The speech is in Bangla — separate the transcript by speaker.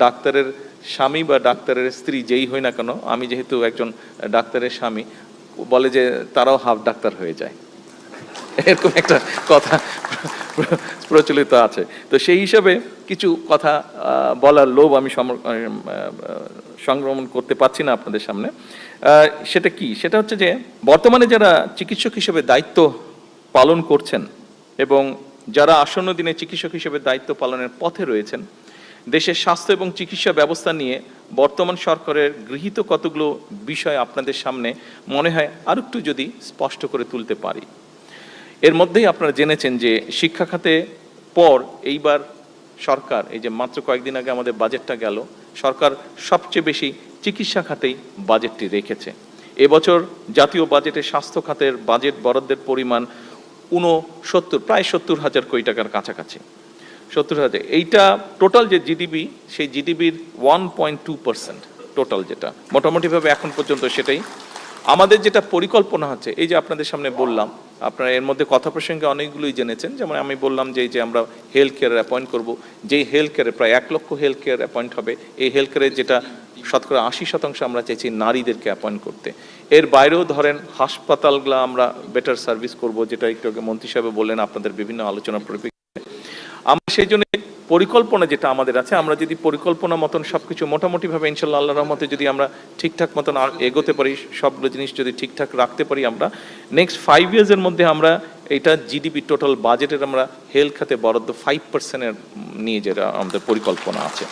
Speaker 1: ডাক্তারের স্বামী বা ডাক্তারের স্ত্রী যেই হয় না কেন, আমি যেহেতু একজন ডাক্তারের স্বামী, বলে যে তারাও হাফ ডাক্তার হয়ে যায়, এরকম একটা কথা প্রচলিত আছে। তো সেই হিসাবে কিছু কথা বলার লোভ আমি সংক্রমণ করতে পারছি না আপনাদের সামনে। সেটা কি? সেটা হচ্ছে যে বর্তমানে যারা চিকিৎসক হিসেবে দায়িত্ব পালন করছেন এবং যারা আসন্ন দিনে চিকিৎসক হিসেবে দায়িত্ব পালনের পথে রয়েছেন, দেশের স্বাস্থ্য এবং চিকিৎসা ব্যবস্থা নিয়ে বর্তমান সরকারের গৃহীত কতগুলো বিষয় আপনাদের সামনে মনে হয় আর একটু যদি স্পষ্ট করে তুলতে পারি। এর মধ্যেই আপনারা জেনেছেন যে শিক্ষা খাতে পর এইবার সরকার, এই যে মাত্র কয়েকদিন আগে আমাদের বাজেটটা গেল, সরকার সবচেয়ে বেশি চিকিৎসা খাতেই বাজেটটি রেখেছে। এবছর জাতীয় বাজেটে স্বাস্থ্য খাতের বাজেট বরাদ্দের পরিমাণ প্রায় 70,000 কোটি টাকার কাছাকাছি, 70,000। এইটা টোটাল যে জিডিপি, সেই জিডিপির 1.2% টোটাল, যেটা মোটামুটিভাবে এখন পর্যন্ত সেটাই। আমাদের যেটা পরিকল্পনা হচ্ছে, এই যে আপনাদের সামনে বললাম, আপনারা এর মধ্যে কথা প্রসঙ্গে অনেকগুলোই জেনেছেন। যেমন আমি বললাম যে আমরা হেলথ কেয়ার অ্যাপয়েন্ট করবো, যেই হেলথ কেয়ারে প্রায় 1 লক্ষ হেলথ কেয়ার অ্যাপয়েন্ট হবে। এই হেলথ কেয়ারের যেটা 80% আমরা চাইছি নারীদেরকে অ্যাপয়েন্ট করতে। এর বাইরেও ধরেন হাসপাতালগুলো আমরা বেটার সার্ভিস করব, যেটা একটু আগে মন্ত্রী সাহেব বললেন আপনাদের বিভিন্ন আলোচনার পরিপ্রেক্ষিতে। আমরা সেই জন্য পরিকল্পনা যেটা আমাদের আছে, আমরা যদি পরিকল্পনা মতন সবকিছু মোটামুটিভাবে ইনশাল্লাহ আল্লাহর রহমতে যদি আমরা ঠিকঠাক মতন এগোতে পারি, সবগুলো জিনিস যদি ঠিকঠাক রাখতে পারি, আমরা নেক্সট 5 ইয়ার্সের মধ্যে আমরা এটা জিডিপি টোটাল বাজেটের আমরা হেলথ খাতে বরাদ্দ 5% নিয়ে যেটা আমাদের পরিকল্পনা আছে।